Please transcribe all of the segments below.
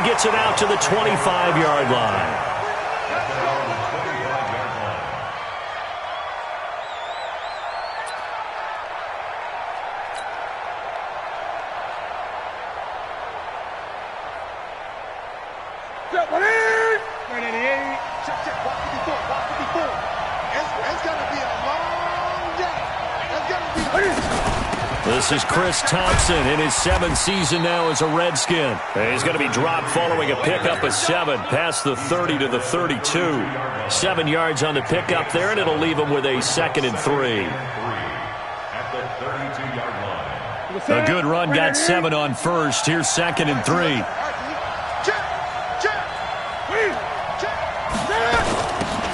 he gets it out to the 25-yard line. This is Chris Thompson in his 7th season now as a Redskin. He's going to be dropped following a pickup of 7 past the 30 to the 32. 7 yards on the pickup there, and it'll leave him with a 2nd and 3. A good run got 7 on first. Here's 2nd and 3.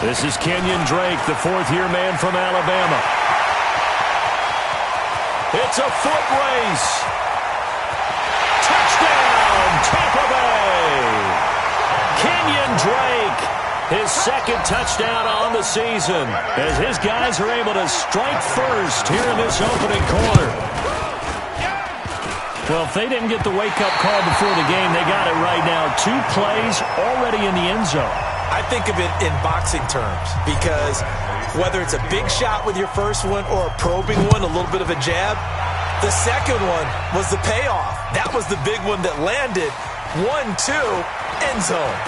This is Kenyon Drake, the 4th-year man from Alabama. It's a foot race. Touchdown, Tampa Bay. Kenyon Drake, his 2nd touchdown on the season, as his guys are able to strike first here in this opening quarter. Well, if they didn't get the wake-up call before the game, they got it right now. 2 plays already in the end zone. I think of it in boxing terms, because whether it's a big shot with your first one or a probing one, a little bit of a jab, the second one was the payoff. That was the big one that landed. 1-2, end zone.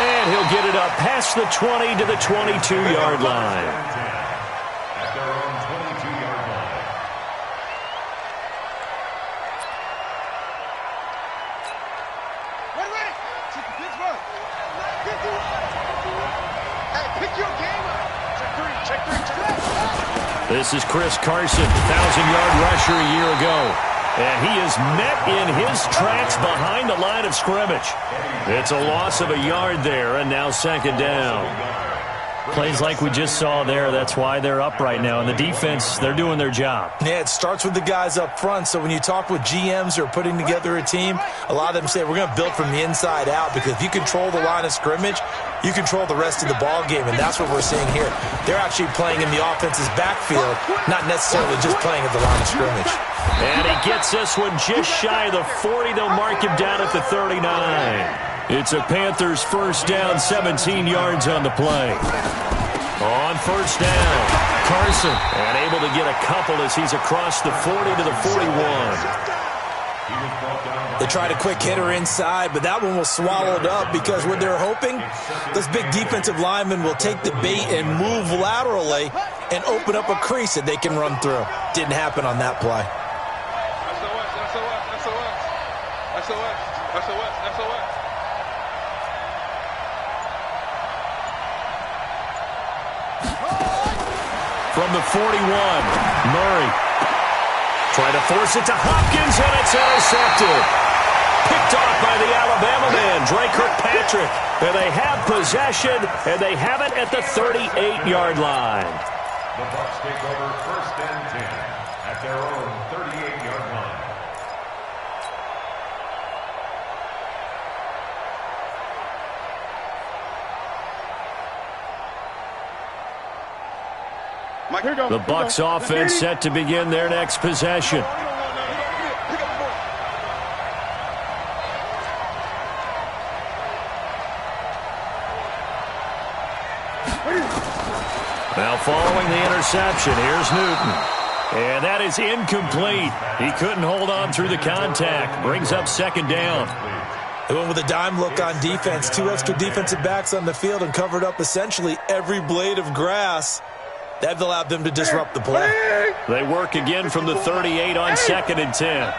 And he'll get it up past the 20 to the 22-yard line. This is Chris Carson, 1,000-yard rusher a year ago. And he is met in his tracks behind the line of scrimmage. It's a loss of a yard there, and now 2nd down. Plays like we just saw there, that's why they're up right now. And the defense, they're doing their job. Yeah, it starts with the guys up front. So when you talk with GMs who are putting together a team, a lot of them say we're going to build from the inside out, because if you control the line of scrimmage, you control the rest of the ball game, and that's what we're seeing here. They're actually playing in the offense's backfield, not necessarily just playing at the line of scrimmage. And he gets this one just shy of the 40. They'll mark him down at the 39. It's a Panthers first down, 17 yards on the play. On first down, Carson, and able to get a couple as he's across the 40 to the 41. They tried a quick hitter inside, but that one was swallowed up, because what they're hoping, those big defensive linemen will take the bait and move laterally and open up a crease that they can run through. Didn't happen on that play. From the 41, Murray. Trying to force it to Hopkins, and it's intercepted. Picked off by the Alabama man, Drake Kirkpatrick. And they have possession, and they have it at the 38-yard line. The Bucs take over 1st and 10 at their own 38-yard line. The Bucs offense set to begin their next possession. Now following the interception, here's Newton. And that is incomplete. He couldn't hold on through the contact. Brings up 2nd down. They went with a dime look on defense. 2 extra defensive backs on the field and covered up essentially every blade of grass. That allowed them to disrupt the play. They work again from the 38 on 2nd and 10.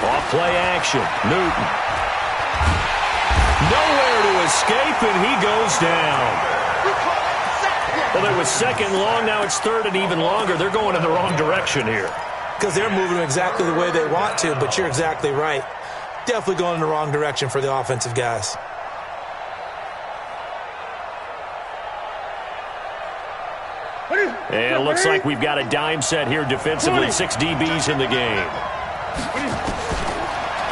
Off play action. Newton. Nowhere to escape, and he goes down. Well, it was 2nd long. Now it's 3rd and even longer. They're going in the wrong direction here. Because they're moving exactly the way they want to, but you're exactly right. Definitely going in the wrong direction for the offensive guys. And it looks like we've got a dime set here defensively. 6 DBs in the game.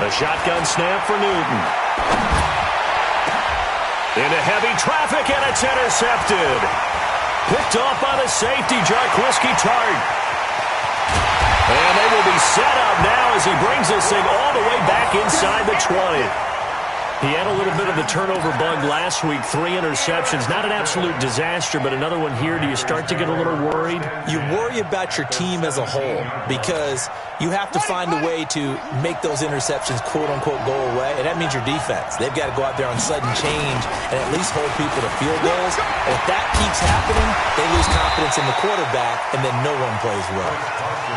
A shotgun snap for Newton. Into heavy traffic, and it's intercepted. Picked off by the safety, Jarquiski Tart. And they will be set up now 20. He had a little bit of the turnover bug last week, 3 interceptions. Not an absolute disaster, but another one here. Do you start to get a little worried? You worry about your team as a whole because you have to find a way to make those interceptions, quote-unquote, go away, and that means your defense. They've got to go out there on sudden change and at least hold people to field goals. And if that keeps happening, they lose confidence in the quarterback, and then no one plays well.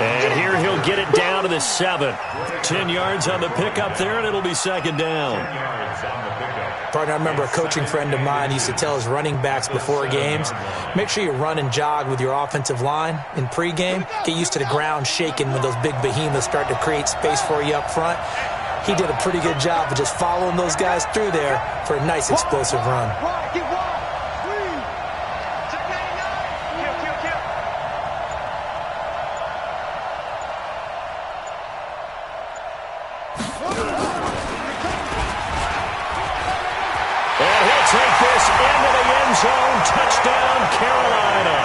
And here he'll get it down to the 7. 10 yards on the pickup there, and it'll be second down. Partner, I remember a coaching friend of mine used to tell his running backs before games, make sure you run and jog with your offensive line in pregame. Get used to the ground shaking when those big behemoths start to create space for you up front. He did a pretty good job of just following those guys through there for a nice explosive run. Take this into the end zone. Touchdown, Carolina.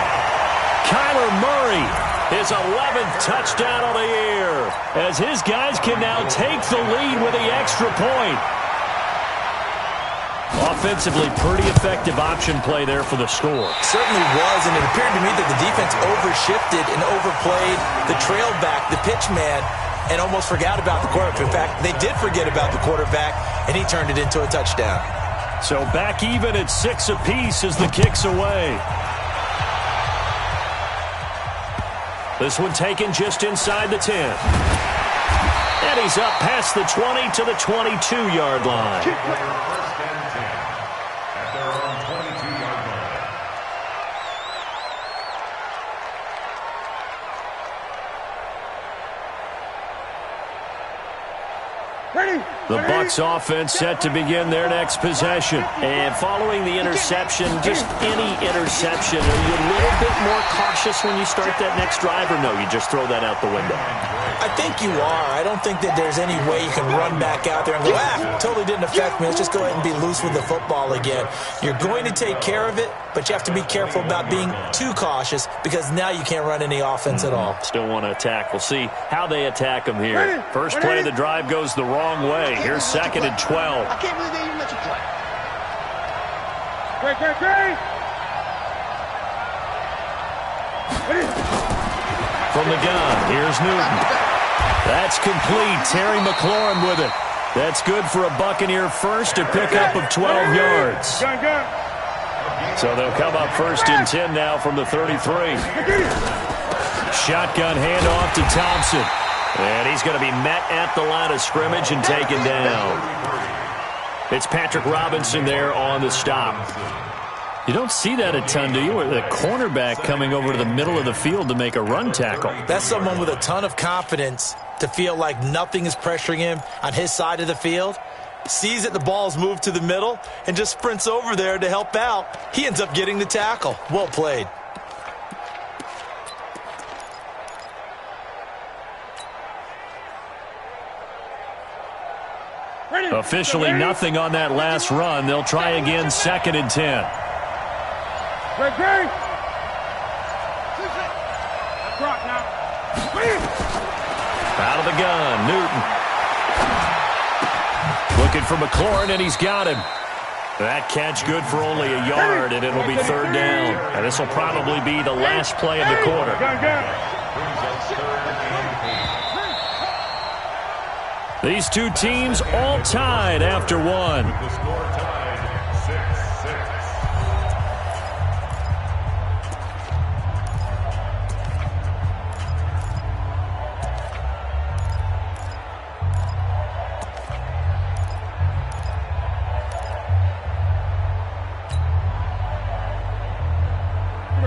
Kyler Murray, his 11th touchdown of the year, as his guys can now take the lead with the extra point. Offensively, pretty effective option play there for the score. Certainly was, and it appeared to me that the defense overshifted and overplayed the trail back, the pitch man, and almost forgot about the quarterback. In fact, they did forget about the quarterback, and he turned it into a touchdown. So back even at 6 apiece as the kick's away. This one taken just inside the 10. And he's up past the 20 to the 22-yard line. First and 10 at their own 22-yard line. The Bucs offense set to begin their next possession. And following the interception, just any interception, are you a little bit more cautious when you start that next drive, or no, you just throw that out the window? I think you are. I don't think that there's any way you can run back out there and go, totally didn't affect me. Let's just go ahead and be loose with the football again. You're going to take care of it, but you have to be careful about being too cautious because now you can't run any offense at all. Still want to attack. We'll see how they attack them here. First play of the drive goes the wrong way. Here's second and 12. I can't believe they even let you play. Great. From the gun, here's Newton. That's complete. Terry McLaurin with it. That's good for a Buccaneer first, a pickup of 12 yards. So they'll come up first and 10 now from the 33. Shotgun handoff to Thompson. And he's going to be met at the line of scrimmage and taken down. It's Patrick Robinson there on the stop. You don't see that a ton, do you? The cornerback coming over to the middle of the field to make a run tackle. That's someone with a ton of confidence to feel like nothing is pressuring him on his side of the field. Sees that the ball's moved to the middle and just sprints over there to help out. He ends up getting the tackle. Well played. Officially nothing on that last run. They'll try again, second and 10. Out of the gun, Newton. Looking for McLaurin, and he's got him. That catch good for only a yard, and it'll be third down. And this will probably be the last play of the quarter. These two teams all tied after one. The score tied 6-6.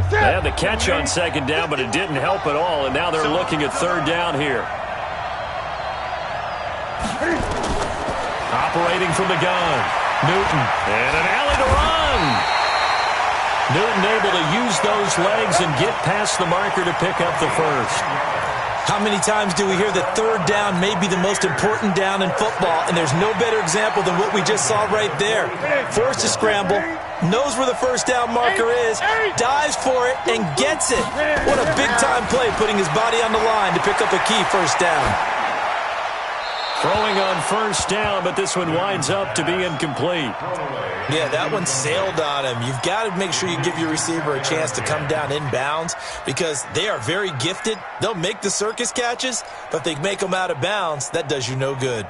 They had the catch on second down, but it didn't help at all, and now they're looking at third down here. Operating from the gun, Newton, and an alley to run. Newton able to use those legs and get past the marker to pick up the first. How many times do we hear that third down may be the most important down in football, and there's no better example than what we just saw right there. Forced to scramble, knows where the first down marker is, dives for it, and gets it. What a big-time play, putting his body on the line to pick up a key first down. Throwing on first down, but this one winds up to be incomplete. Yeah, that one sailed on him. You've got to make sure you give your receiver a chance to come down inbounds because they are very gifted. They'll make the circus catches, but if they make them out of bounds, that does you no good.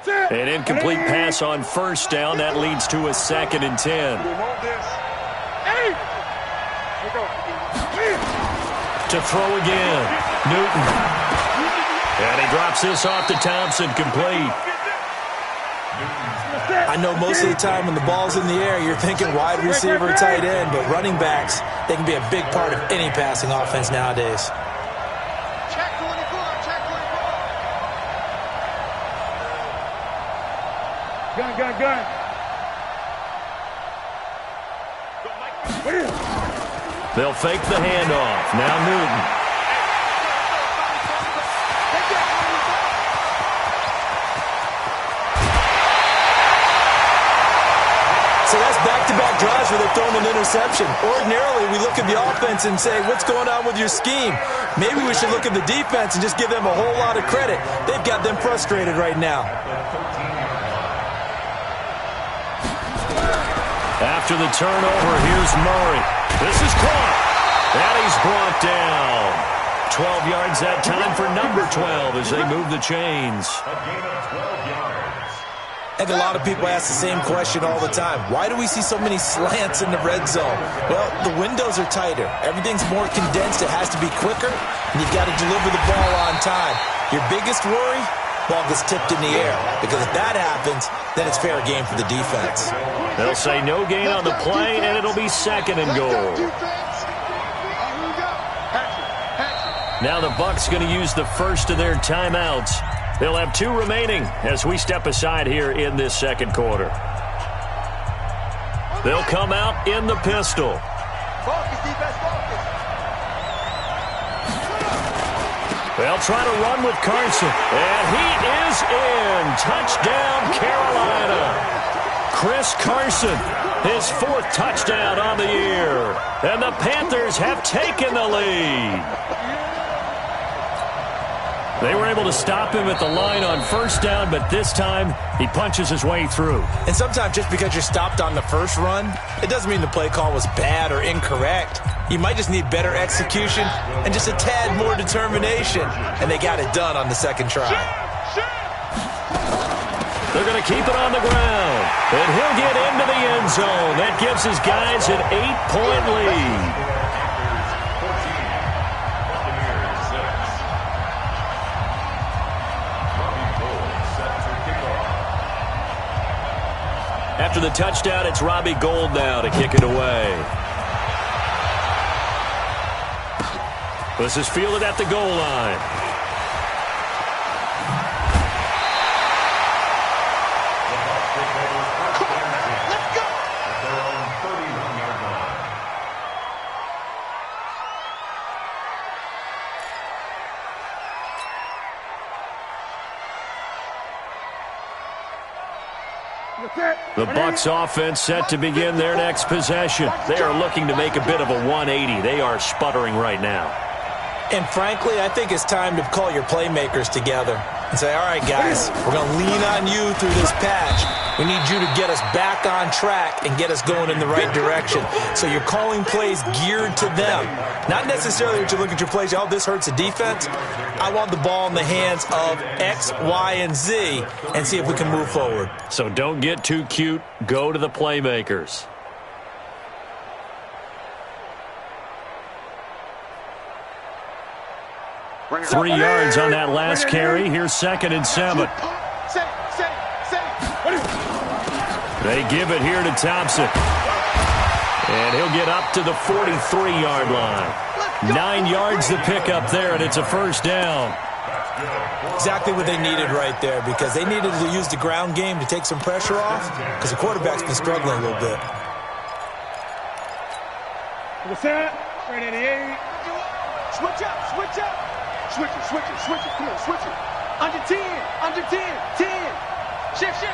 An incomplete pass on first down. That leads to a 2nd and 10. To throw again. Newton. And he drops this off to Thompson, complete. I know most of the time when the ball's in the air, you're thinking wide receiver, tight end, but running backs, they can be a big part of any passing offense nowadays. Check 24, check 24. Gun. They'll fake the handoff. Now Newton. So that's back-to-back drives where they've thrown an interception. Ordinarily, we look at the offense and say, what's going on with your scheme? Maybe we should look at the defense and just give them a whole lot of credit. They've got them frustrated right now. After the turnover, here's Murray. This is caught. And he's brought down. 12 yards that time for number 12 as they move the chains. A gain of 12 yards. I think a lot of people ask the same question all the time. Why do we see so many slants in the red zone? Well, the windows are tighter. Everything's more condensed. It has to be quicker, and you've got to deliver the ball on time. Your biggest worry? Ball gets tipped in the air, because if that happens, then it's fair game for the defense. They'll say no gain on the play, and it'll be 2nd and goal. Now the Bucs going to use the first of their timeouts. They'll have 2 remaining as we step aside here in this 2nd quarter. They'll come out in the pistol. They'll try to run with Carson. And he is in. Touchdown, Carolina. Chris Carson, his 4th touchdown on the year. And the Panthers have taken the lead. They were able to stop him at the line on first down, but this time he punches his way through. And sometimes just because you're stopped on the first run, it doesn't mean the play call was bad or incorrect. You might just need better execution and just a tad more determination. And they got it done on the 2nd try. They're going to keep it on the ground. And he'll get into the end zone. That gives his guys an 8-point lead. After the touchdown, it's Robbie Gould now to kick it away. This is fielded at the goal line. Let's go. At their own 31-yard line. The Bucs offense set to begin their next possession. They are looking to make a bit of a 180. They are sputtering right now. And frankly, I think it's time to call your playmakers together and say, all right, guys, we're going to lean on you through this patch. We need you to get us back on track and get us going in the right direction. So you're calling plays geared to them. Not necessarily that you look at your plays, oh, this hurts the defense. I want the ball in the hands of X, Y, and Z and see if we can move forward. So don't get too cute. Go to the playmakers. Three yards on that last carry. Here's 2nd and 7. They give it here to Thompson. And he'll get up to the 43-yard line. 9 yards to pick up there, and it's a first down. Exactly what they needed right there, because they needed to use the ground game to take some pressure off, because the quarterback's been struggling a little bit. Right at the 8. Switch up, switch up. Switch it, switch it, switch it. Come on, switch it. Under 10, under 10, 10. Shift, shift.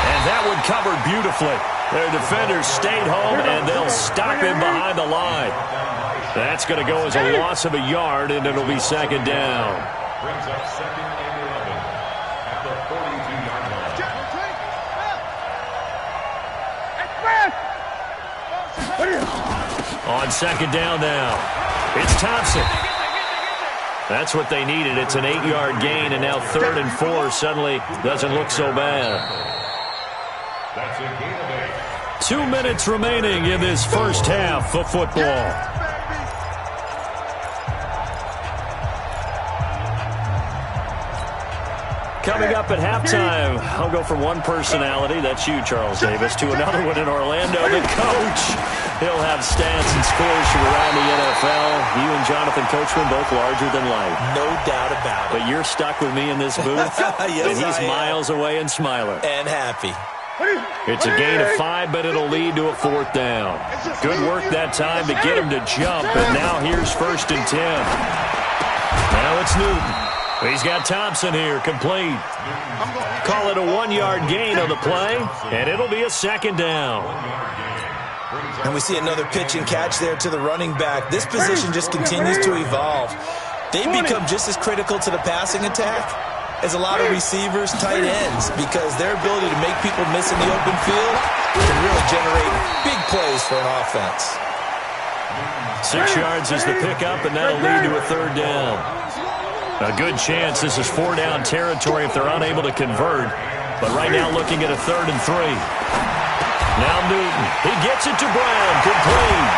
And that one covered beautifully. Their defenders stayed home, and they'll stop him behind the line. That's going to go as a loss of a yard, and it'll be second down. Brings up second and 11 at the 42-yard line. On second down now, it's Thompson. That's what they needed. It's an 8-yard gain, and now 3rd and 4 suddenly doesn't look so bad. That's a gain of 8. 2 minutes remaining in this first half of football. Coming up at halftime, I'll go from one personality, that's you, Charles Davis, to another one in Orlando, the coach. He'll have stats and scores from around the NFL. You and Jonathan Coachman, both larger than life. No doubt about it. But you're stuck with me in this booth, Yes, and he's miles away and smiling. And happy. It's a gain of 5, but it'll lead to a 4th down. Good work that time to get him to jump, and now here's 1st and 10. Now it's Newton. He's got Thompson here, complete. Call it a 1-yard gain on the play, and it'll be a 2nd down. And we see another pitch and catch there to the running back. This position just continues to evolve. They become just as critical to the passing attack as a lot of receivers, tight ends, because their ability to make people miss in the open field can really generate big plays for an offense. 6 yards is the pickup, and that'll lead to a 3rd down. A good chance this is 4-down territory if they're unable to convert. But right now looking at a 3rd and 3. Now Newton. He gets it to Brown. Complete.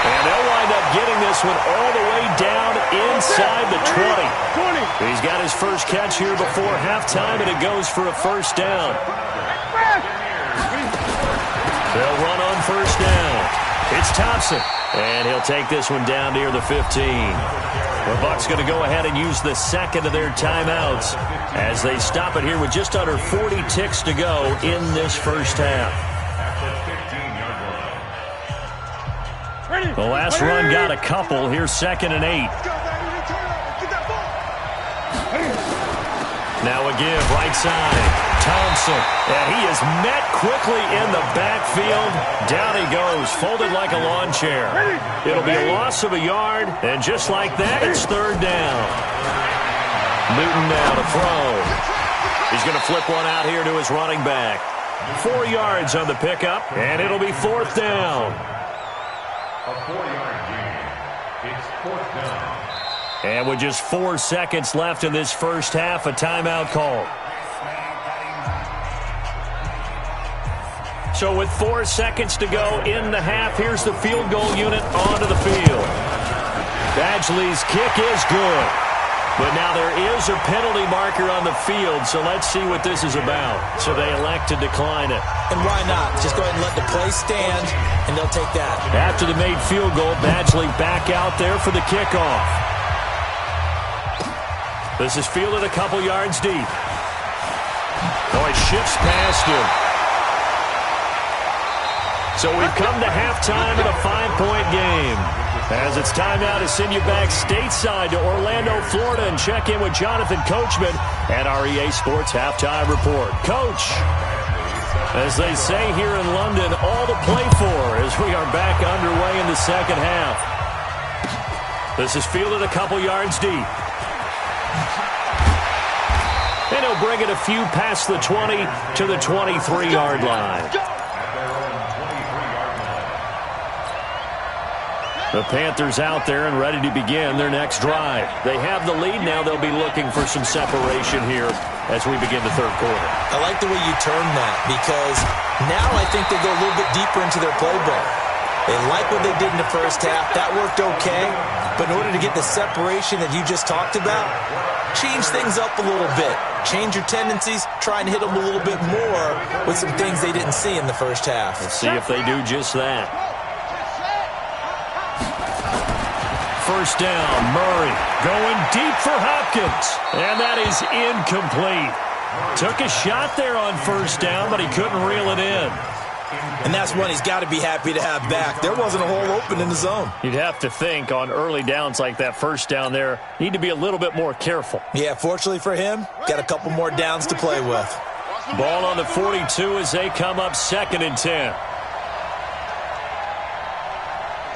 And they'll wind up getting this one all the way down inside the 20. He's got his first catch here before halftime, and it goes for a 1st down. They'll run on 1st down. It's Thompson. And he'll take this one down near the 15. The Bucs going to go ahead and use the second of their timeouts as they stop it here with just under 40 ticks to go in this first half. The last run got a couple. Here's 2nd and 8. Now a give, right side. Thompson, and he is met quickly in the backfield. Down he goes, folded like a lawn chair. It'll be a loss of a yard, and just like that, it's 3rd down. Newton now to throw. He's going to flip one out here to his running back. 4 yards on the pickup, and it'll be 4th down. A 4-yard gain. It's 4th down. And with just 4 seconds left in this first half, a timeout call. So with 4 seconds to go in the half, here's the field goal unit onto the field. Badgley's kick is good. But now there is a penalty marker on the field, so let's see what this is about. So they elect to decline it. And why not? Just go ahead and let the play stand, and they'll take that. After the made field goal, Badgley back out there for the kickoff. This is fielded a couple yards deep. Oh, it shifts past him. So we've come to halftime in a 5-point game. As it's time now to send you back stateside to Orlando, Florida, and check in with Jonathan Coachman at our EA Sports Halftime Report. Coach, as they say here in London, all to play for as we are back underway in the second half. This is fielded a couple yards deep. And he'll bring it a few past the 20 to the 23-yard line. The Panthers out there and ready to begin their next drive. They have the lead now. They'll be looking for some separation here as we begin the third quarter. I like the way you term that because now I think they go a little bit deeper into their playbook. They like what they did in the first half. That worked okay. But in order to get the separation that you just talked about, change things up a little bit. Change your tendencies. Try and hit them a little bit more with some things they didn't see in the first half. Let's see if they do just that. First down, Murray going deep for Hopkins, and that is incomplete. Took a shot there on first down, but he couldn't reel it in. And that's one he's got to be happy to have back. There wasn't a hole open in the zone. You'd have to think on early downs like that first down there, need to be a little bit more careful. Yeah, fortunately for him, got a couple more downs to play with. Ball on the 42 as they come up 2nd and 10.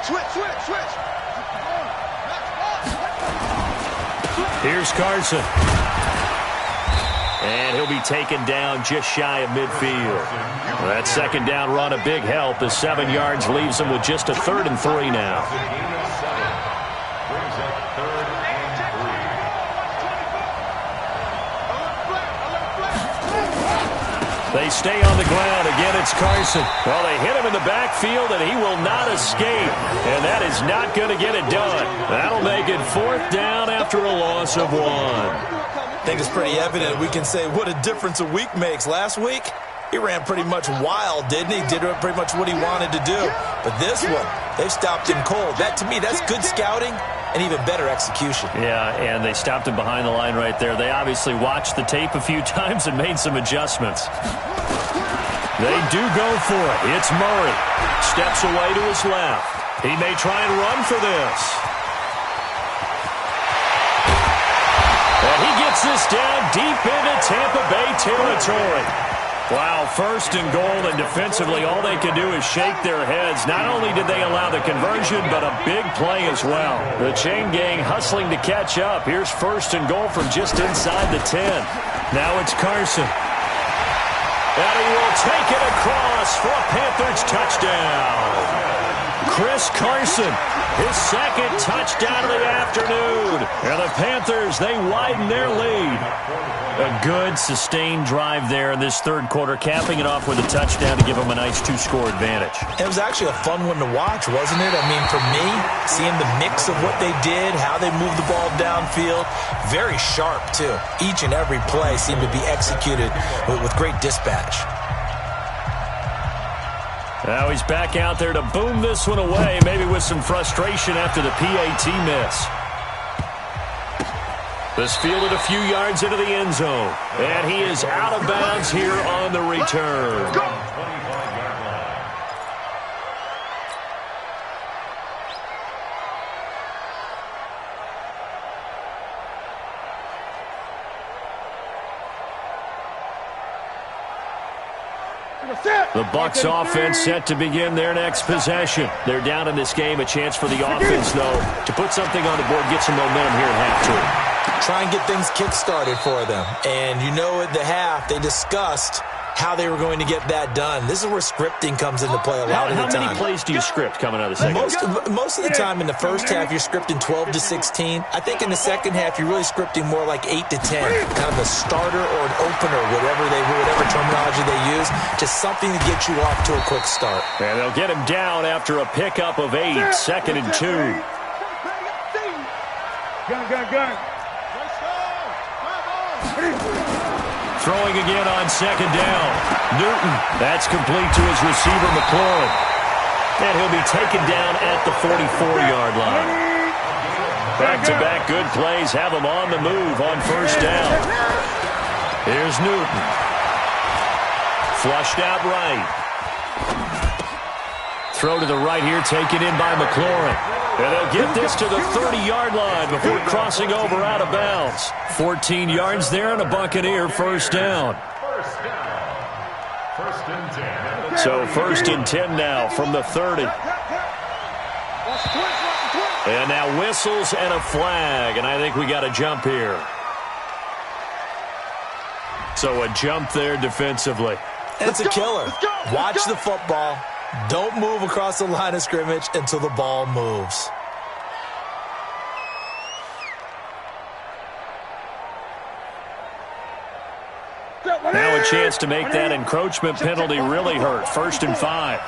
Switch. Here's Carson. And he'll be taken down just shy of midfield. That second down run a big help as 7 yards leaves them with just a 3rd and 3 now. They stay on the ground. Again, it's Carson. Well, they hit him in the backfield, and he will not escape. And that is not going to get it done. That'll make it 4th down after a loss of 1. I think it's pretty evident. We can say what a difference a week makes. Last week, he ran pretty much wild, didn't he? Did pretty much what he wanted to do. But this one, they've stopped him cold. That, to me, that's good scouting and even better execution. Yeah, and they stopped him behind the line right there. They obviously watched the tape a few times and made some adjustments. They do go for it. It's Murray. Steps away to his left. He may try and run for this. And he gets this down deep into Tampa Bay territory. Wow, 1st and goal, and defensively all they can do is shake their heads. Not only did they allow the conversion, but a big play as well. The chain gang hustling to catch up. Here's 1st and goal from just inside the 10. Now it's Carson. And he will take it across for a Panthers touchdown. Chris Carson, his 2nd touchdown of the afternoon. And the Panthers, they widen their lead. A good, sustained drive there in this 3rd quarter, capping it off with a touchdown to give them a nice 2-score advantage. It was actually a fun one to watch, wasn't it? I mean, for me, seeing the mix of what they did, how they moved the ball downfield, very sharp, too. Each and every play seemed to be executed with great dispatch. Now he's back out there to boom this one away, maybe with some frustration after the PAT miss. This fielded a few yards into the end zone. And he is out of bounds here on the return. The Bucs offense set to begin their next possession. They're down in this game. A chance for the offense, though, to put something on the board, get some momentum here at half 2. Try and get things kick-started for them. And you know at the half, they discussed how they were going to get that done. This is where scripting comes into play a lot of the time. How many plays do you script coming out of the second half? Most of the time in the first half, you're scripting 12 to 16. I think in the second half, you're really scripting more like 8 to 10. Kind of a starter or an opener, whatever terminology they use. Just something to get you off to a quick start. And they'll get him down after a pickup of 8, 2nd and 2. Gun. Throwing again on 2nd down. Newton, that's complete to his receiver, McLaurin. And he'll be taken down at the 44-yard line. Back-to-back good plays have him on the move on 1st down. Here's Newton. Flushed out right. Throw to the right here, taken in by McLaurin. And they'll get this to the 30-yard line before crossing over out of bounds. 14 yards there and a Buccaneer 1st down. So 1st and 10 now from the 30. And now whistles and a flag, and I think we got a jump here. So a jump there defensively. It's a killer. Watch the football. Don't move across the line of scrimmage until the ball moves. Now a chance to make that encroachment penalty really hurt. 1st and 5.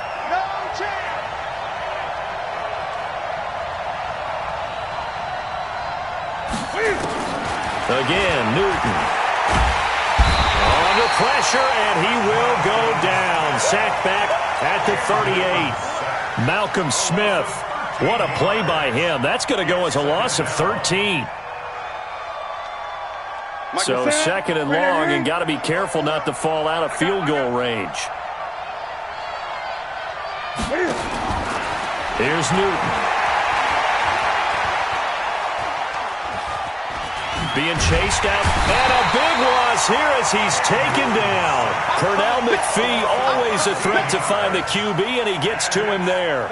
Again, Newton. Under pressure, and he will go down. Sacked back at the 38. Malcolm Smith. What a play by him. That's going to go as a loss of 13. So 2nd and long, and got to be careful not to fall out of field goal range. Here's Newton. Being chased out, and a big loss here as he's taken down. Pernell McPhee, always a threat to find the QB, and he gets to him there.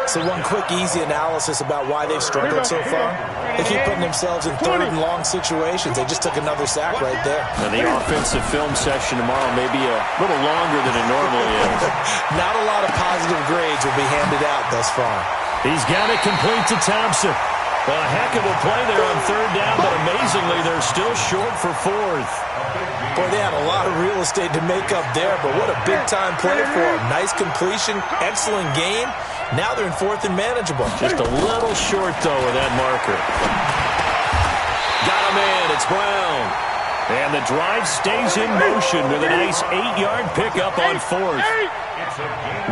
So one quick, easy analysis about why they've struggled so far. They keep putting themselves in 3rd and long situations. They just took another sack right there. And the offensive film session tomorrow may be a little longer than it normally is. Not a lot of positive grades will be handed out thus far. He's got it complete to Thompson. A heck of a play there on 3rd down, but amazingly, they're still short for 4th. Boy, they had a lot of real estate to make up there, but what a big-time play for them. Nice completion, excellent game. Now they're in 4th and manageable. Just a little short, though, of that marker. Got a man. It's Brown. And the drive stays in motion with a nice 8-yard pickup on 4th.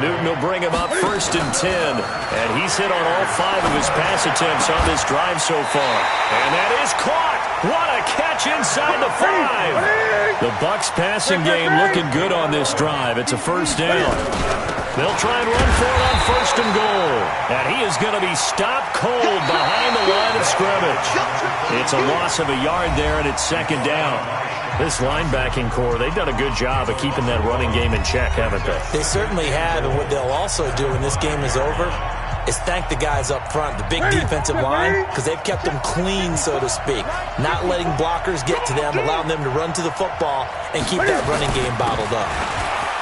Newton will bring him up 1st and 10. And he's hit on all 5 of his pass attempts on this drive so far. And that is caught. What a catch inside the 5. The Bucs passing game looking good on this drive. It's a 1st down. They'll try and run for it on 1st and goal. And he is going to be stopped cold behind the line of scrimmage. It's a loss of a yard there, and it's 2nd down. This linebacking core, they've done a good job of keeping that running game in check, haven't they? They certainly have, and what they'll also do when this game is over is thank the guys up front, the big defensive line, because they've kept them clean, so to speak. Not letting blockers get to them, allowing them to run to the football and keep that running game bottled up.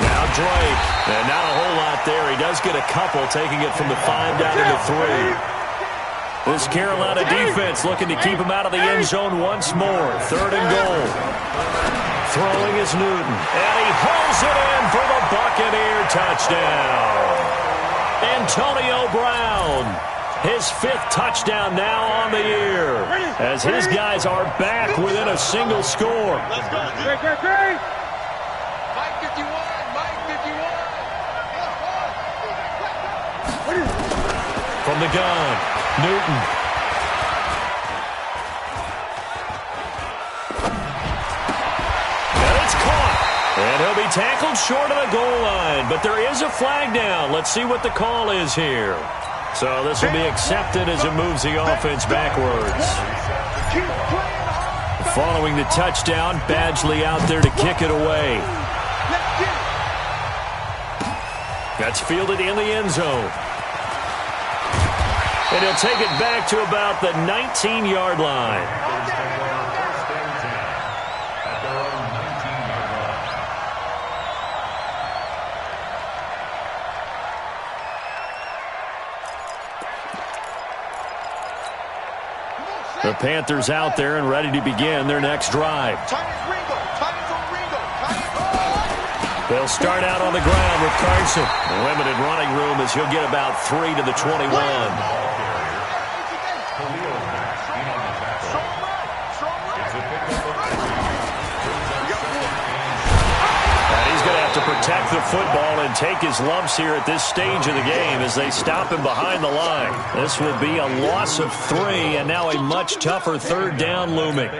Now Drake, and not a whole lot there. He does get a couple, taking it from the 5 down to the 3. This Carolina defense looking to keep him out of the end zone once more. 3rd and goal. Throwing is Newton, and he hauls it in for the Buccaneer touchdown. Antonio Brown, his 5th touchdown now on the year, as his guys are back within a single score. Let's go. Great. Mike 51. From the gun, Newton. And it's caught. And he'll be tackled short of the goal line. But there is a flag down. Let's see what the call is here. So this will be accepted as it moves the offense backwards. Following the touchdown, Badgley out there to kick it away. That's fielded in the end zone. And he'll take it back to about the 19-yard line. The Panthers out there and ready to begin their next drive. They'll start out on the ground with Carson. Limited running room as he'll get about 3 to the 21. To protect the football and take his lumps here at this stage of the game as they stop him behind the line. This will be a loss of 3, and now a much tougher 3rd down looming.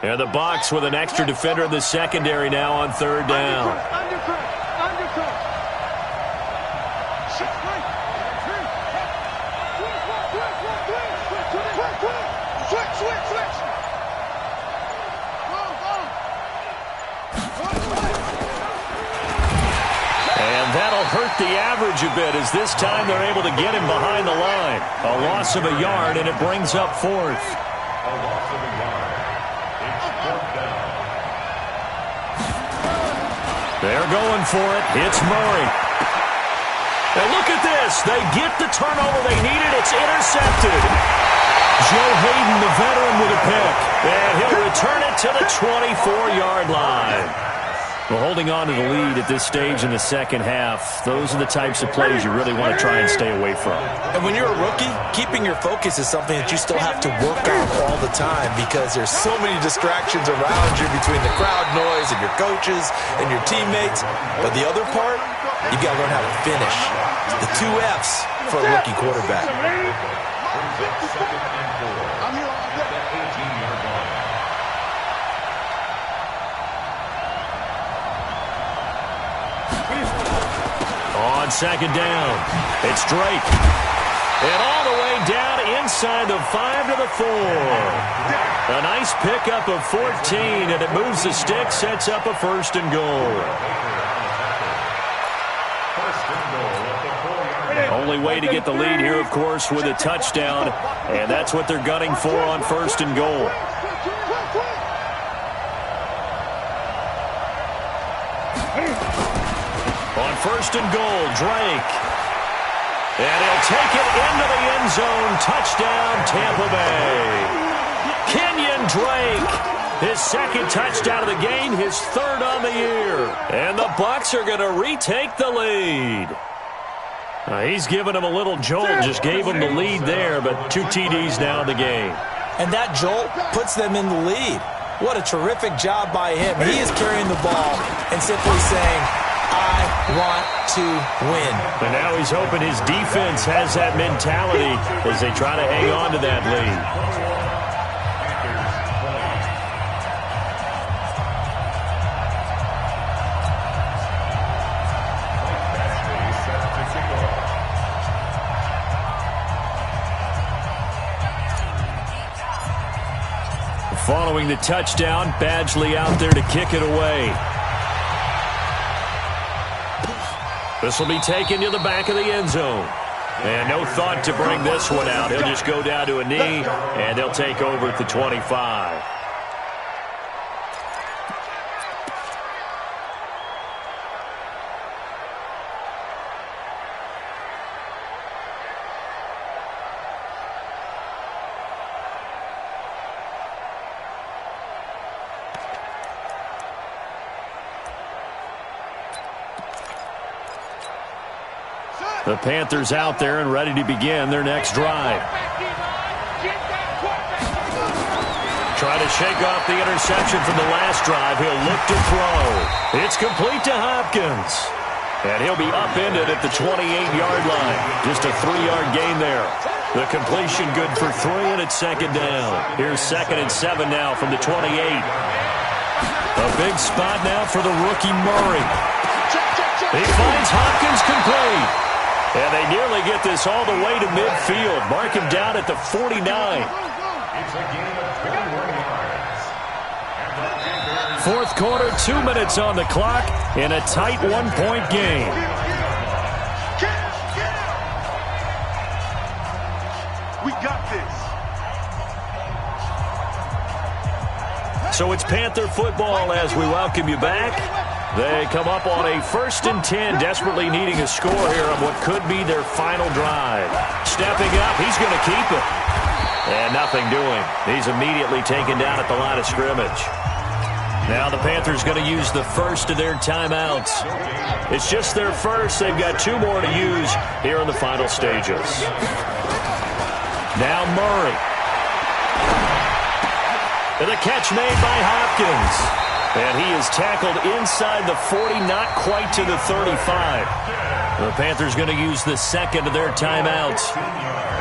And the Bucs with an extra defender in the secondary now on 3rd down. That'll hurt the average a bit as this time they're able to get him behind the line. A loss of a yard, and it brings up 4th. They're going for it. It's Murray. And look at this. They get the turnover they needed. It's intercepted. Joe Hayden, the veteran, with a pick. And he'll return it to the 24-yard line. Well, holding on to the lead at this stage in the second half, those are the types of plays you really want to try and stay away from. And when you're a rookie, keeping your focus is something that you still have to work on all the time because there's so many distractions around you between the crowd noise and your coaches and your teammates. But the other part, you've got to learn how to finish. The 2 F's for a rookie quarterback. On 2nd down, it's Drake. And all the way down inside the 5 to the 4. A nice pickup of 14, and it moves the stick, sets up a 1st and goal. Only way to get the lead here, of course, with a touchdown, and that's what they're gunning for on 1st and goal. On 1st and goal, Drake. And he'll take it into the end zone. Touchdown, Tampa Bay. Kenyon Drake, his 2nd touchdown of the game, his 3rd on the year. And the Bucs are going to retake the lead. He's giving him a little jolt, just gave him the lead there, but 2 TDs now in the game. And that jolt puts them in the lead. What a terrific job by him. He is carrying the ball and simply saying, I want to win. And now he's hoping his defense has that mentality as they try to hang on to that lead. Following the touchdown, Badgley out there to kick it away. This will be taken to the back of the end zone. And no thought to bring this one out. He'll just go down to a knee, and they'll take over at the 25. The Panthers out there and ready to begin their next drive. Try to shake off the interception from the last drive. He'll look to throw. It's complete to Hopkins. And he'll be upended at the 28-yard line. Just a 3-yard gain there. The completion good for 3, and it's 2nd down. Here's 2nd and 7 now from the 28. A big spot now for the rookie Murray. He finds Hopkins complete. And they nearly get this all the way to midfield. Mark him down at the 49. It's a gain of 21 yards. 4th quarter, 2 minutes on the clock in a tight 1-point game. We got this. So it's Panther football as we welcome you back. They come up on a 1st and 10, desperately needing a score here on what could be their final drive. Stepping up, he's going to keep it. And nothing doing. He's immediately taken down at the line of scrimmage. Now the Panthers going to use the first of their timeouts. It's just their first. They've got 2 more to use here in the final stages. Now Murray. And the catch made by Hopkins. And he is tackled inside the 40, not quite to the 35. The Panthers going to use the 2nd of their timeouts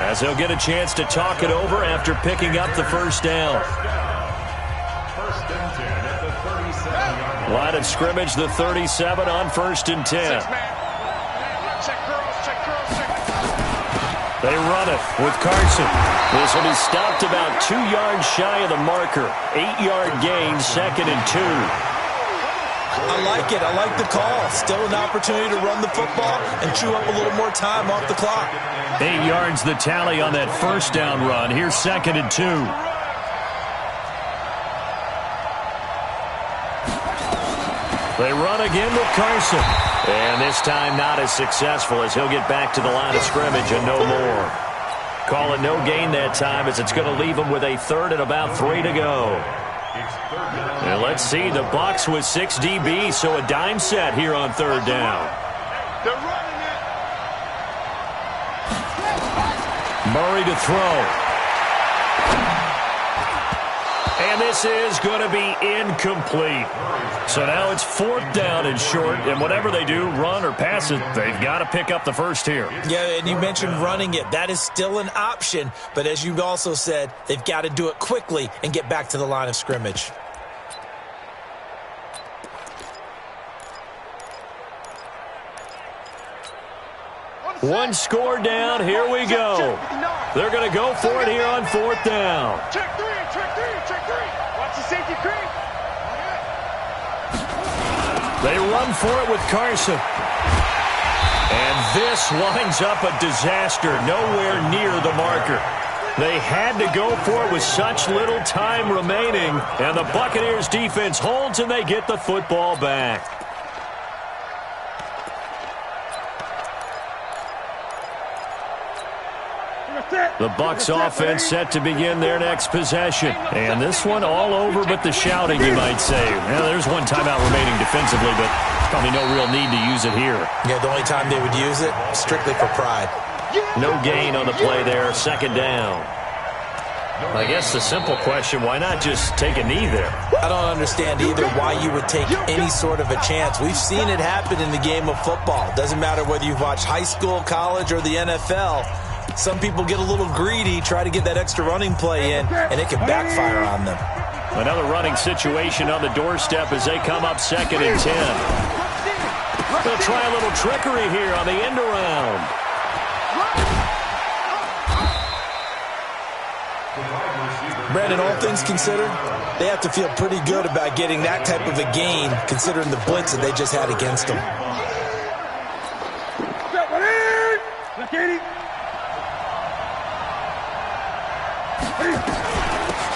as they'll get a chance to talk it over after picking up the 1st down. 1st and 10 at the 37-yard line. Line of scrimmage, the 37 on 1st and 10. They run it with Carson. This will be stopped about 2 yards shy of the marker. 8-yard gain, 2nd and 2. I like it. I like the call. Still an opportunity to run the football and chew up a little more time off the clock. 8 yards the tally on that 1st down run. Here's 2nd and 2. They run again with Carson. And this time not as successful as he'll get back to the line of scrimmage and no more. Call it no gain that time as it's going to leave him with a 3rd and about 3 to go. And let's see, the Bucs with 6 DB, so a dime set here on 3rd down. They're running it. Murray to throw. And this is going to be incomplete. So now it's 4th down and short, and whatever they do, run or pass it, they've got to pick up the first here. Yeah, and you mentioned running it. That is still an option, but as you've also said, they've got to do it quickly and get back to the line of scrimmage. One score down. Here we go. They're going to go for it here on 4th down. Check three, check three, check three. Watch the safety creep. They run for it with Carson. And this winds up a disaster, nowhere near the marker. They had to go for it with such little time remaining, and the Buccaneers defense holds and they get the football back. The Bucs offense set to begin their next possession. And this one all over but the shouting, you might say. Well, there's one timeout remaining defensively, but probably no real need to use it here. Yeah, the only time they would use it, strictly for pride. No gain on the play there, 2nd down. I guess the simple question, why not just take a knee there? I don't understand either why you would take any sort of a chance. We've seen it happen in the game of football. Doesn't matter whether you've watched high school, college, or the NFL. Some people get a little greedy, try to get that extra running play in, and it can backfire on them. Another running situation on the doorstep as they come up 2nd and 10. They'll try a little trickery here on the end around. Brandon, all things considered, they have to feel pretty good about getting that type of a gain, considering the blitz that they just had against them.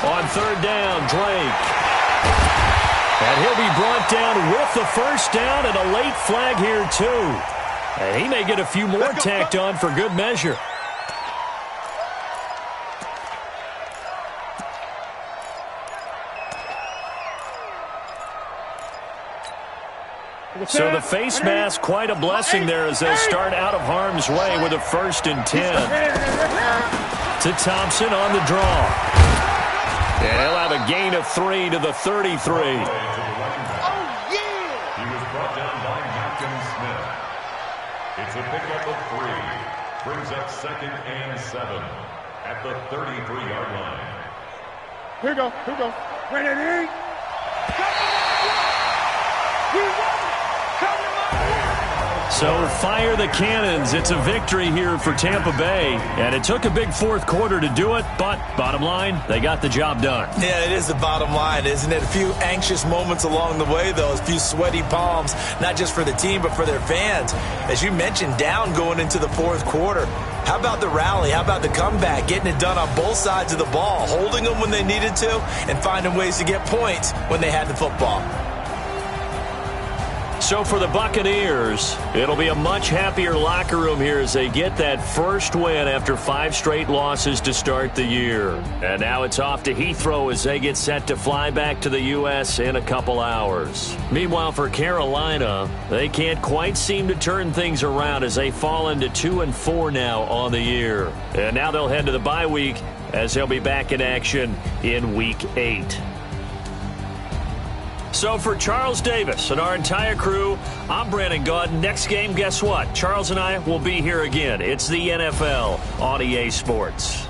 On 3rd down, Drake. And he'll be brought down with the 1st down and a late flag here, too. And he may get a few more tacked on for good measure. So the face mask, quite a blessing there as they start out of harm's way with a 1st and 10. To Thompson on the draw. And he'll have a gain of 3 to the 33. He was brought down by Malcolm Smith. It's a pickup of 3. Brings up 2nd and 7 at the 33-yard line. Here we go, here we go. Ready? So fire the cannons. It's a victory here for Tampa Bay. And it took a big 4th quarter to do it, but bottom line, they got the job done. Yeah, it is the bottom line, isn't it? A few anxious moments along the way, though. A few sweaty palms, not just for the team, but for their fans. As you mentioned, down going into the 4th quarter. How about the rally? How about the comeback? Getting it done on both sides of the ball, holding them when they needed to, and finding ways to get points when they had the football. So for the Buccaneers, it'll be a much happier locker room here as they get that first win after 5 straight losses to start the year. And now it's off to Heathrow as they get set to fly back to the U.S. in a couple hours. Meanwhile, for Carolina, they can't quite seem to turn things around as they fall into 2-4 now on the year. And now they'll head to the bye week as they'll be back in action in Week 8. So for Charles Davis and our entire crew, I'm Brandon Gaudin. Next game, guess what? Charles and I will be here again. It's the NFL on EA Sports.